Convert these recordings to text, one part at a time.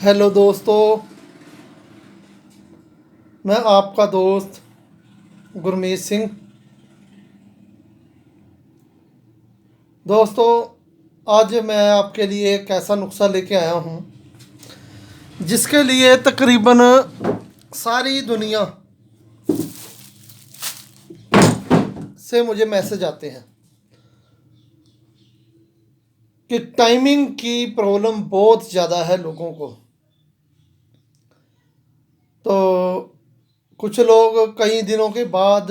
Hello दोस्तों, मैं आपका दोस्त गुरमीत सिंह। दोस्तों, आज मैं आपके लिए एक ऐसा नुस्खा लेके आया हूँ जिसके लिए तकरीबन सारी दुनिया से मुझे मैसेज आते हैं कि टाइमिंग की प्रॉब्लम बहुत ज़्यादा है लोगों को। तो कुछ लोग कई दिनों के बाद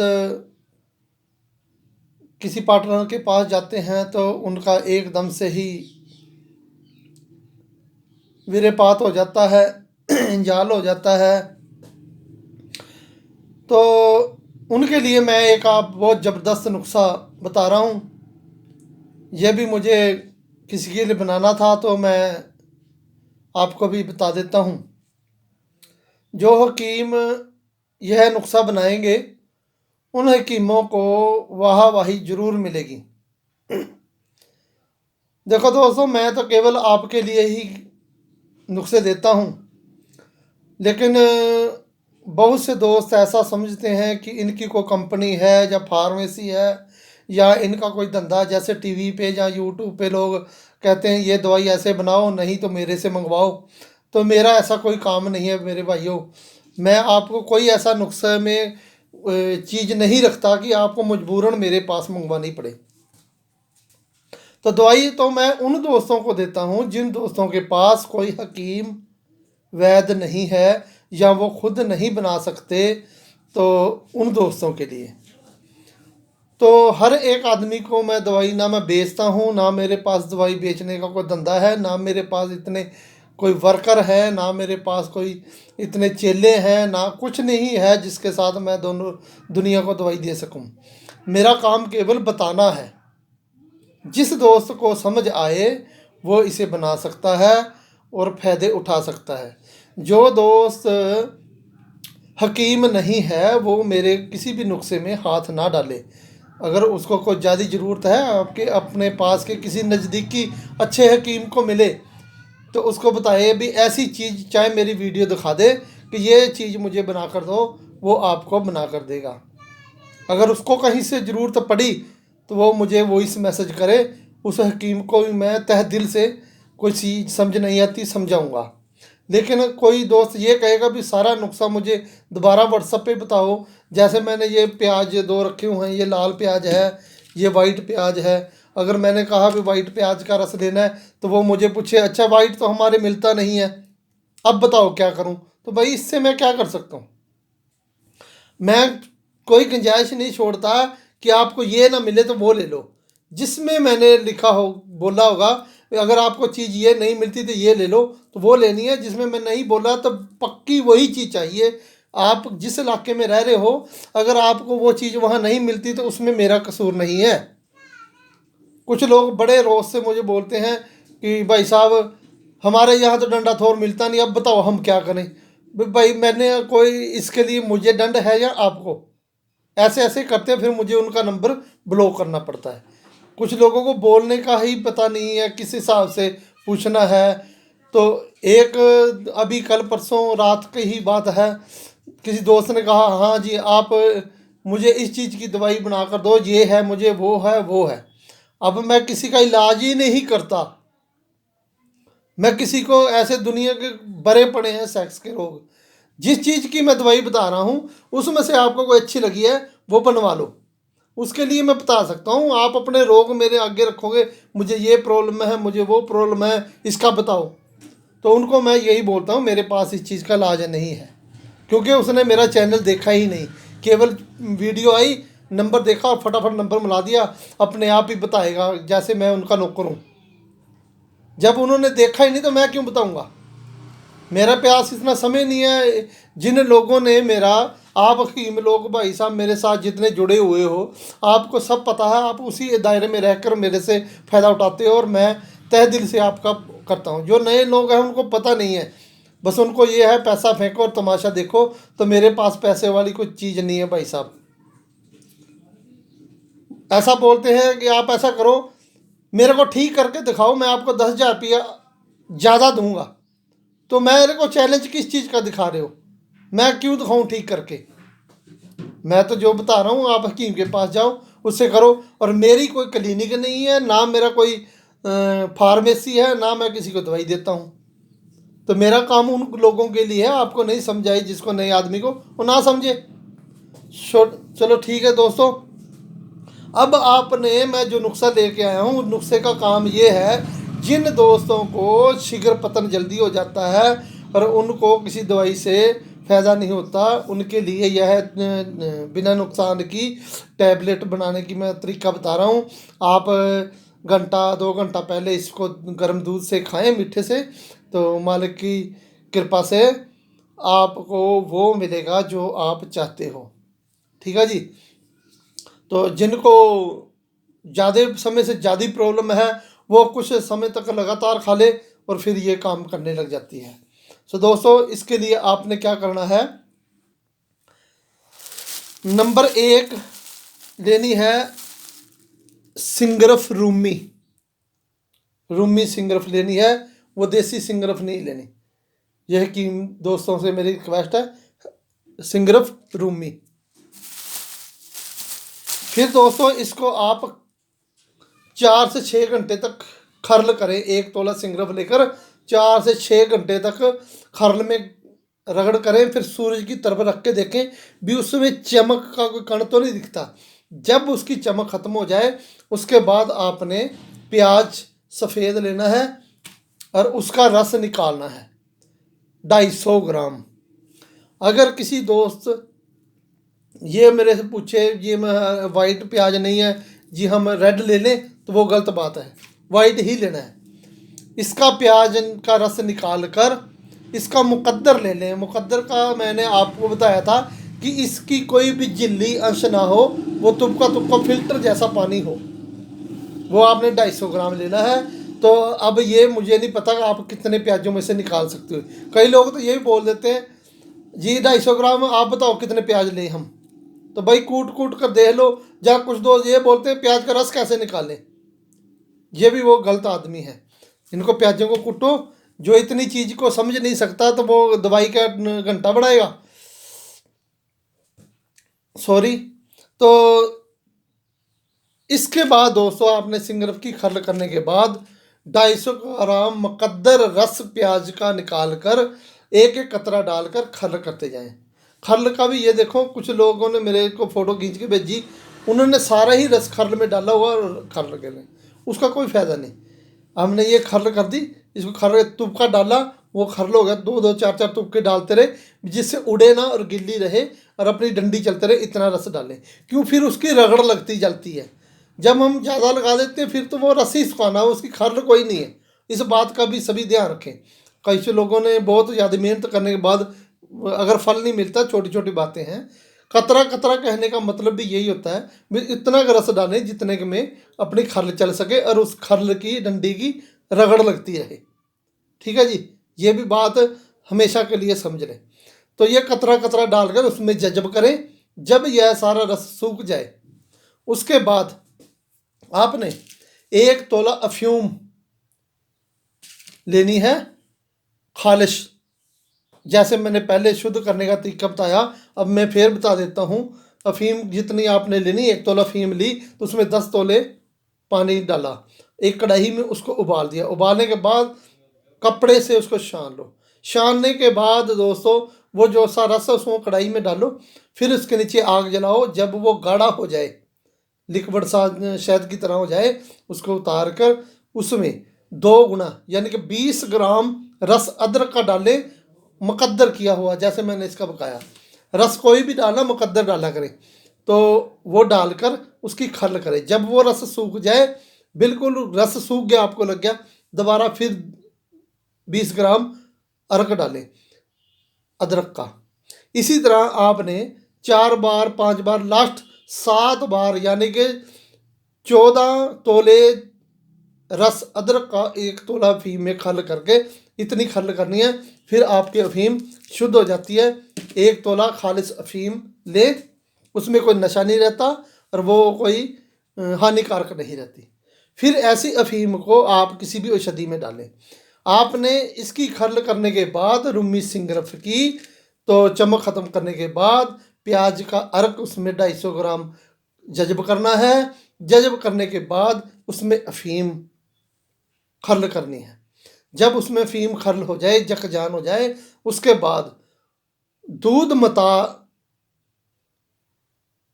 किसी पार्टनर के पास जाते हैं तो उनका एकदम से ही वीर्यपात हो जाता है, इंजाल हो जाता है। तो उनके लिए मैं एक आप बहुत ज़बरदस्त नुस्खा बता रहा हूँ। यह भी मुझे किसी के लिए बनाना था तो मैं आपको भी बता देता हूँ। जो हकीम यह नुस्खा बनाएंगे उन हकीमों को वाह वाही ज़रूर मिलेगी। देखो दोस्तों, मैं तो केवल आपके लिए ही नुस्खे देता हूँ, लेकिन बहुत से दोस्त ऐसा समझते हैं कि इनकी कोई कंपनी है या फार्मेसी है या इनका कोई धंधा, जैसे टीवी पे या यूट्यूब पे लोग कहते हैं ये दवाई ऐसे बनाओ नहीं तो मेरे से मंगवाओ। तो मेरा ऐसा कोई काम नहीं है मेरे भाइयों। मैं आपको कोई ऐसा नुस्खे में चीज़ नहीं रखता कि आपको मजबूरन मेरे पास मंगवानी पड़े। तो दवाई तो मैं उन दोस्तों को देता हूँ जिन दोस्तों के पास कोई हकीम वैद नहीं है या वो खुद नहीं बना सकते। तो उन दोस्तों के लिए तो हर एक आदमी को मैं दवाई ना मैं बेचता हूँ, ना मेरे पास दवाई बेचने का कोई धंधा है, ना मेरे पास इतने कोई वर्कर है, ना मेरे पास कोई इतने चेले हैं, ना कुछ नहीं है जिसके साथ मैं दोनों दुनिया को दवाई दे सकूँ। मेरा काम केवल बताना है। जिस दोस्त को समझ आए वो इसे बना सकता है और फ़ायदे उठा सकता है। जो दोस्त हकीम नहीं है वो मेरे किसी भी नुस्खे में हाथ ना डाले। अगर उसको कोई ज़्यादा ज़रूरत है आपके अपने पास के किसी नज़दीकी अच्छे हकीम को मिले तो उसको बताए भी ऐसी चीज़, चाहे मेरी वीडियो दिखा दे कि ये चीज़ मुझे बना कर दो, वो आपको बना कर देगा। अगर उसको कहीं से ज़रूरत पड़ी तो वो मुझे वॉइस मैसेज करे। उस हकीम को भी मैं तह दिल से कोई चीज़ समझ नहीं आती समझाऊंगा। लेकिन कोई दोस्त ये कहेगा भी सारा नुस्खा मुझे दोबारा व्हाट्सएप पे बताओ, जैसे मैंने ये प्याज दो रखे हुए हैं, ये लाल प्याज है, ये वाइट प्याज है। अगर मैंने कहा भी वाइट प्याज का रस लेना है तो वो मुझे पूछे अच्छा वाइट तो हमारे मिलता नहीं है, अब बताओ क्या करूं। तो भाई इससे मैं क्या कर सकता हूँ। मैं कोई गुंजाइश नहीं छोड़ता कि आपको ये ना मिले तो वो ले लो। जिसमें मैंने लिखा हो बोला होगा अगर आपको चीज़ ये नहीं मिलती तो ये ले लो, तो वो लेनी है। जिसमें मैं नहीं बोला तो पक्की वही चीज़ चाहिए। आप जिस इलाके में रह रहे हो, अगर आपको वो चीज़ वहाँ नहीं मिलती तो उसमें मेरा कसूर नहीं है। कुछ लोग बड़े रोज से मुझे बोलते हैं कि भाई साहब हमारे यहाँ तो डंडा थोर मिलता नहीं, अब बताओ हम क्या करें। भाई मैंने कोई इसके लिए मुझे दंड है या आपको? ऐसे ऐसे करते हैं फिर मुझे उनका नंबर ब्लॉक करना पड़ता है। कुछ लोगों को बोलने का ही पता नहीं है किस हिसाब से पूछना है। तो एक अभी कल परसों रात की ही बात है, किसी दोस्त ने कहा हाँ जी आप मुझे इस चीज़ की दवाई बना कर दो, ये है मुझे वो है वो है। अब मैं किसी का इलाज ही नहीं करता। मैं किसी को ऐसे दुनिया के भरे पड़े हैं सेक्स के रोग। जिस चीज़ की मैं दवाई बता रहा हूँ उसमें से आपको कोई अच्छी लगी है वो बनवा लो। उसके लिए मैं बता सकता हूँ। आप अपने रोग मेरे आगे रखोगे, मुझे ये प्रॉब्लम है मुझे वो प्रॉब्लम है इसका बताओ, तो उनको मैं यही बोलता हूँ मेरे पास इस चीज़ का इलाज नहीं है। क्योंकि उसने मेरा चैनल देखा ही नहीं, केवल वीडियो आई, नंबर देखा और फटाफट नंबर मिला दिया, अपने आप ही बताएगा जैसे मैं उनका नौकर हूँ। जब उन्होंने देखा ही नहीं तो मैं क्यों बताऊँगा। मेरे पास इतना समय नहीं है। जिन लोगों ने मेरा, आप हकीम लोग भाई साहब मेरे साथ जितने जुड़े हुए हो, आपको सब पता है। आप उसी दायरे में रहकर मेरे से फ़ायदा उठाते हो और मैं तहे दिल से आपका करता हूँ। जो नए लोग हैं उनको पता नहीं है, बस उनको ये है पैसा फेंको और तमाशा देखो। तो मेरे पास पैसे वाली कोई चीज़ नहीं है भाई साहब। ऐसा बोलते हैं कि आप ऐसा करो मेरे को ठीक करके दिखाओ, मैं आपको 10,000 रुपया ज़्यादा दूंगा। तो मेरे को चैलेंज किस चीज़ का दिखा रहे हो? मैं क्यों दिखाऊं ठीक करके? मैं तो जो बता रहा हूँ, आप हकीम के पास जाओ, उससे करो। और मेरी कोई क्लिनिक नहीं है, ना मेरा कोई फार्मेसी है, ना मैं किसी को दवाई देता हूँ। तो मेरा काम उन लोगों के लिए है, आपको नहीं समझाई, जिसको नए आदमी को वो ना समझे। चलो ठीक है दोस्तों, अब आपने मैं जो नुस्खा लेके आया हूँ, नुस्खे का काम ये है, जिन दोस्तों को शीघ्र पतन जल्दी हो जाता है और उनको किसी दवाई से फ़ायदा नहीं होता, उनके लिए यह बिना नुकसान की टैबलेट बनाने की मैं तरीका बता रहा हूँ। आप घंटा 2 घंटा पहले इसको गर्म दूध से खाएं, मीठे से, तो मालिक की कृपा से आपको वो मिलेगा जो आप चाहते हो। ठीक है जी। तो जिनको ज़्यादा समय से ज़्यादा प्रॉब्लम है, वो कुछ समय तक लगातार खा ले और फिर ये काम करने लग जाती है। सो दोस्तों, इसके लिए आपने क्या करना है, नंबर 1 लेनी है सिंगरफ रूमी। रूमी सिंगरफ लेनी है, वो देसी सिंगरफ नहीं लेनी। यह कि दोस्तों से मेरी रिक्वेस्ट है, सिंगरफ रूमी। फिर दोस्तों, इसको आप 4 से 6 घंटे तक खरल करें। 1 तोला सिंगरफ लेकर 4 से 6 घंटे तक खरल में रगड़ करें। फिर सूरज की तरफ रख के देखें भी उसमें चमक का कोई कण तो नहीं दिखता। जब उसकी चमक खत्म हो जाए, उसके बाद आपने प्याज सफ़ेद लेना है और उसका रस निकालना है 250 ग्राम। अगर किसी दोस्त ये मेरे से पूछे ये मैं वाइट प्याज नहीं है जी, हम रेड ले लें, तो वो गलत बात है, वाइट ही लेना है। इसका प्याज का रस निकाल कर इसका मुकद्दर ले लें। मुकद्दर का मैंने आपको बताया था कि इसकी कोई भी झिल्ली अंश ना हो, वो तुपका तुपका फिल्टर जैसा पानी हो, वो आपने 250 ग्राम लेना है। तो अब ये मुझे नहीं पता कि आप कितने प्याजों में से निकाल सकते हो। कई लोग तो ये भी बोल देते हैं जी 250 ग्राम, आप बताओ कितने प्याज लें हम। तो भाई कूट कूट कर देख लो। या कुछ दोस्त ये बोलते हैं प्याज का रस कैसे निकालें, ये भी वो गलत आदमी है। इनको प्याजों को कूटो। जो इतनी चीज़ को समझ नहीं सकता तो वो दवाई का घंटा बढ़ाएगा। सॉरी। तो इसके बाद दोस्तों, आपने सिंगरफ की खरल करने के बाद 250 ग्राम मुकद्दर रस प्याज का निकाल कर एक एक कतरा डालकर खरल करते जाएं। खरल का भी ये देखो, कुछ लोगों ने मेरे को फ़ोटो खींच के भेजी, उन्होंने सारा ही रस खरल में डाला हुआ और खरल कर रहे, उसका कोई फ़ायदा नहीं। हमने ये खरल कर दी, इसको खरल तुपका डाला, वो खरल हो गया। 2-2 4-4 तुपके डालते रहे, जिससे उड़े ना और गिल्ली रहे और अपनी डंडी चलते रहे। इतना रस डालें, क्यों, फिर उसकी रगड़ लगती जलती है। जब हम ज़्यादा लगा देते हैं फिर तो वो रस ही सुखाना, उसकी खरल कोई नहीं है। इस बात का भी सभी ध्यान रखें। कई से लोगों ने बहुत ज़्यादा मेहनत करने के बाद अगर फल नहीं मिलता, छोटी छोटी बातें हैं। कतरा कतरा कहने का मतलब भी यही होता है, भी इतना रस डालें जितने के में अपनी खरल चल सके और उस खरल की डंडी की रगड़ लगती रहे। ठीक है जी, ये भी बात हमेशा के लिए समझ लें। तो ये कतरा कतरा डालकर उसमें जज्ब करें। जब यह सारा रस सूख जाए, उसके बाद आपने 1 तोला अफ्यूम लेनी है खालिश। जैसे मैंने पहले शुद्ध करने का तरीका बताया, अब मैं फिर बता देता हूँ। अफीम जितनी आपने लेनी, 1 तोला अफीम ली तो उसमें 10 तोले पानी डाला, एक कढ़ाई में उसको उबाल दिया। उबालने के बाद कपड़े से उसको छान लो। छानने के बाद दोस्तों, वो जो सा रस है उसको कढ़ाई में डालो। फिर उसके नीचे आग जलाओ। जब वो गाढ़ा हो जाए, लिक्विड सा शहद की तरह हो जाए, उसको उतार कर उसमें 2 गुना यानी कि 20 ग्राम रस अदरक का डालें, मुकद्दर किया हुआ, जैसे मैंने इसका बताया। रस कोई भी डालना, मुकद्दर डाला करें। तो वो डालकर उसकी खरल करें। जब वो रस सूख जाए, बिल्कुल रस सूख गया, आपको लग गया, दोबारा फिर 20 ग्राम अदरक डालें, अदरक का। इसी तरह आपने 4 बार 5 बार, लास्ट 7 बार, यानी कि 14 तोले रस अदरक का 1 तोला अफीम में खरल करके इतनी खरल करनी है। फिर आपकी अफीम शुद्ध हो जाती है। 1 तोला खालिश अफीम ले, उसमें कोई नशा नहीं रहता और वो कोई हानिकारक नहीं रहती। फिर ऐसी अफीम को आप किसी भी औषधि में डालें। आपने इसकी खर्ल करने के बाद रुम्मी सिंगरफ की तो चमक ख़त्म करने के बाद प्याज का अर्क उसमें 250 ग्राम जज्ब करना है। जज्ब करने के बाद उसमें अफीम खर्ल करनी है। जब उसमें अफीम खर्ल हो जाए, जकजान हो जाए, उसके बाद दूध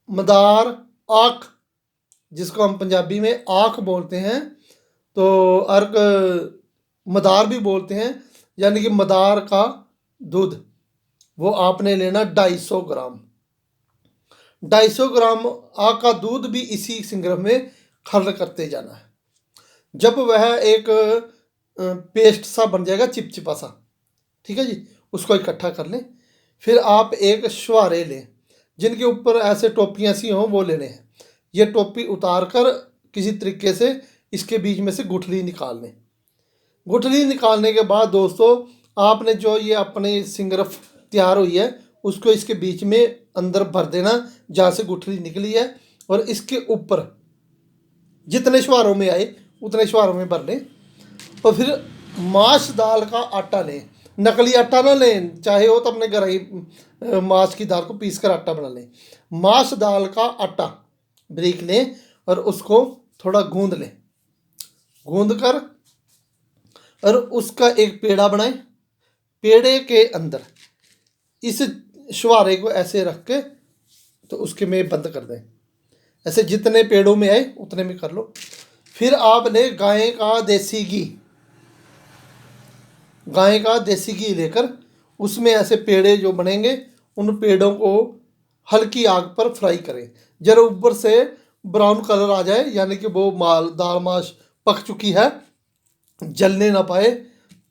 मदार आख, जिसको हम पंजाबी में आख बोलते हैं, तो अर्क मदार भी बोलते हैं, यानी कि मदार का दूध, वो आपने लेना 250 ग्राम। 250 ग्राम आख का दूध भी इसी सिंगरफ में खर्ल करते जाना है। जब वह एक पेस्ट सा बन जाएगा, चिपचिपा सा, ठीक है जी, उसको इकट्ठा कर लें। फिर आप एक छुहारे लें, जिनके ऊपर ऐसे टोपियाँ सी हों, वो लेने हैं। ये टोपी उतार कर किसी तरीके से इसके बीच में से गुठली निकाल लें। गुठली निकालने के बाद दोस्तों, आपने जो ये अपनी सिंगरफ तैयार हुई है उसको इसके बीच में अंदर भर देना जहाँ से गुठली निकली है, और इसके ऊपर जितने छुहारों में आए उतने छुहारों में भर लें। और फिर माश दाल का आटा लें, नकली आटा ना लें, चाहे हो तो अपने घर ही माश की दाल को पीस कर आटा बना लें। माश दाल का आटा बारीक लें और उसको थोड़ा गूंद लें। गूंद कर और उसका एक पेड़ा बनाएं। पेड़े के अंदर इस छुहारे को ऐसे रख के तो उसके में बंद कर दें। ऐसे जितने पेड़ों में आए उतने में कर लो। फिर आपने गाय का देसी घी लेकर उसमें ऐसे पेड़े जो बनेंगे, उन पेड़ों को हल्की आग पर फ्राई करें। जरा ऊपर से ब्राउन कलर आ जाए, यानी कि वो दाल माश पक चुकी है, जलने ना पाए,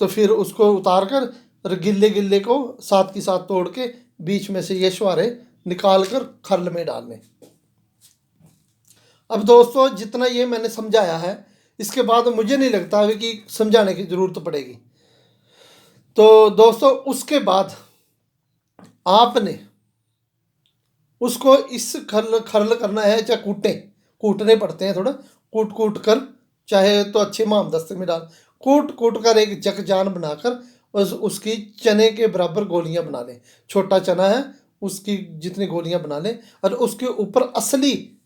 तो फिर उसको उतार कर और गिल्ले को साथ के साथ तोड़ के बीच में से ये छुहारे निकाल कर खर्ल में डालने। अब दोस्तों, जितना ये मैंने समझाया है, इसके बाद मुझे नहीं लगता है कि समझाने की ज़रूरत पड़ेगी। तो दोस्तों, उसके बाद आपने उसको इस खर्ल करना है, चाहे कूटने पड़ते हैं, थोड़ा कूट कर, चाहे तो अच्छे दस्ते में डाल, कूट कर एक जकजान बनाकर उसकी चने के बराबर गोलियां बना लें। छोटा चना है उसकी जितनी गोलियां बना लें और उसके ऊपर असली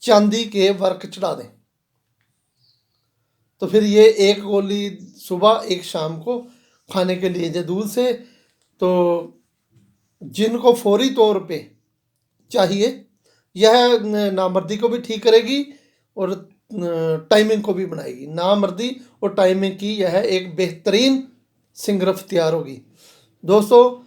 चांदी के वर्क चढ़ा दें। तो फिर ये एक गोली सुबह एक शाम को खाने के लिए दे दूध से। तो जिनको फौरी तौर पे चाहिए, यह नामर्दी को भी ठीक करेगी और टाइमिंग को भी बनाएगी। नामर्दी और टाइमिंग की यह एक बेहतरीन सिंगरफ तैयार होगी। दोस्तों,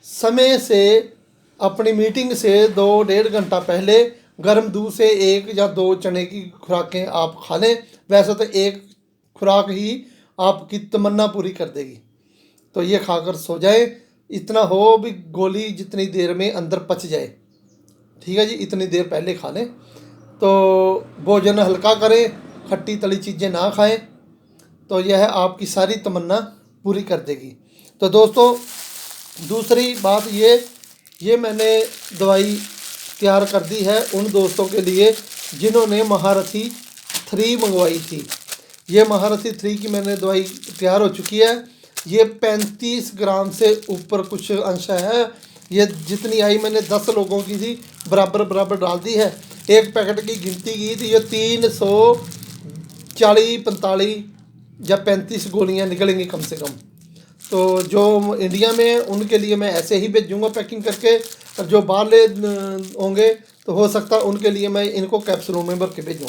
समय से अपनी मीटिंग से 2-1.5 घंटा पहले गर्म दूध से 1 या 2 चने की खुराकें आप खा लें। वैसे तो एक खुराक ही आपकी तमन्ना पूरी कर देगी। तो ये खाकर सो जाए, इतना हो भी गोली जितनी देर में अंदर पच जाए, ठीक है जी, इतनी देर पहले खा लें। तो भोजन हल्का करें, खट्टी तली चीज़ें ना खाएं, तो यह आपकी सारी तमन्ना पूरी कर देगी। तो दोस्तों, दूसरी बात ये मैंने दवाई तैयार कर दी है उन दोस्तों के लिए जिन्होंने महारथी 3 मंगवाई थी। ये महारथी 3 की मैंने दवाई तैयार हो चुकी है। ये 35 ग्राम से ऊपर कुछ अंश है। ये जितनी आई मैंने 10 लोगों की थी, बराबर डाल दी है। एक पैकेट की गिनती की थी, ये 340-45 या 35 गोलियां निकलेंगी कम से कम। तो जो इंडिया में उनके लिए मैं ऐसे ही भेजूँगा पैकिंग करके, और जो बाहर होंगे तो हो सकता है उनके लिए मैं इनको कैप्सूलों में भर के भेजूँ।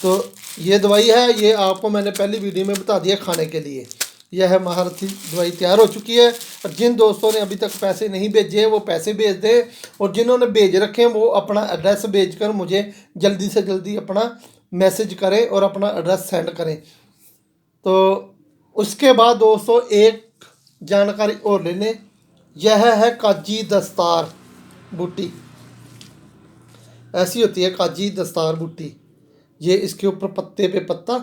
तो ये दवाई है, ये आपको मैंने पहली वीडियो में बता दिया खाने के लिए। यह है महारथी दवाई तैयार हो चुकी है। और जिन दोस्तों ने अभी तक पैसे नहीं भेजे वो पैसे भेज दें, और जिन्होंने भेज रखे हैं वो अपना एड्रेस भेजकर मुझे जल्दी से जल्दी अपना मैसेज करें और अपना एड्रेस सेंड करें। तो उसके बाद दोस्तों एक जानकारी और ले लें, यह है काजी दस्तार बूटी। ऐसी होती है काजी दस्तार बूटी। ये इसके ऊपर पत्ते पे पत्ता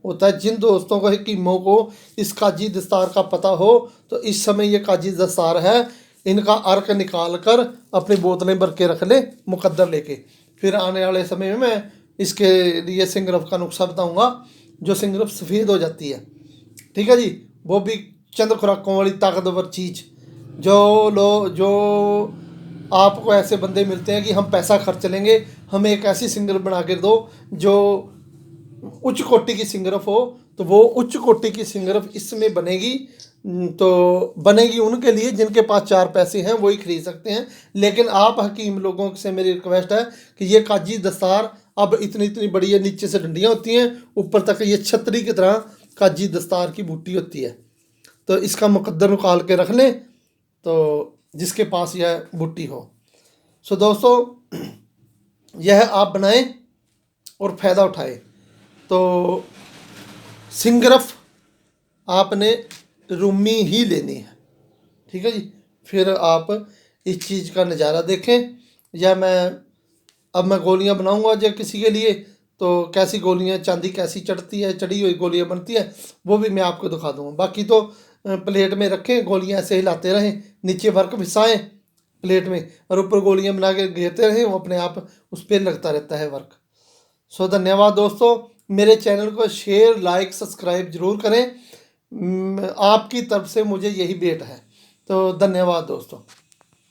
होता है। जिन दोस्तों को हकीमों को इस काजी दस्तार का पता हो तो इस समय ये काजी दस्तार है, इनका अर्क निकाल कर अपनी बोतलें भर के रख ले मुकद्दर लेके। फिर आने वाले समय में मैं इसके लिए सिंगरफ का नुस्खा बताऊंगा, जो सिंगरफ सफ़ेद हो जाती है, ठीक है जी, वो भी चंद खुराकों वाली ताकतवर चीज़। जो आपको ऐसे बंदे मिलते हैं कि हम पैसा खर्च लेंगे, हमें एक ऐसी सिंगर बना के दो जो उच्च कोटि की सिंगरफ हो, तो वो उच्च कोटि की सिंगरफ इसमें बनेगी। तो बनेगी उनके लिए जिनके पास चार पैसे हैं, वही खरीद सकते हैं। लेकिन आप हकीम लोगों से मेरी रिक्वेस्ट है कि ये काजी दस्तार अब इतनी इतनी बड़ी है, नीचे से डंडियाँ होती हैं, ऊपर तक ये छतरी की तरह काजी दस्तार की बूटी होती है। तो इसका मुकद्दर निकाल के रख लें, तो जिसके पास यह बूटी हो। सो दोस्तों, यह आप बनाएं और फ़ायदा उठाएं। तो सिंगरफ आपने रूमी ही लेनी है, ठीक है जी। फिर आप इस चीज़ का नज़ारा देखें। या मैं गोलियां बनाऊंगा जो किसी के लिए, तो कैसी गोलियां, चांदी कैसी चढ़ती है, चढ़ी हुई गोलियां बनती है, वो भी मैं आपको दिखा दूंगा। बाकी तो प्लेट में रखें, गोलियां ऐसे हिलाते रहें, नीचे वर्क भिसाएं प्लेट में, और ऊपर गोलियां बना के घेरते रहें, वो अपने आप उस पर लगता रहता है वर्क। सो धन्यवाद दोस्तों। मेरे चैनल को शेयर, लाइक, सब्सक्राइब जरूर करें। आपकी तरफ से मुझे यही भेंट है। तो धन्यवाद दोस्तों।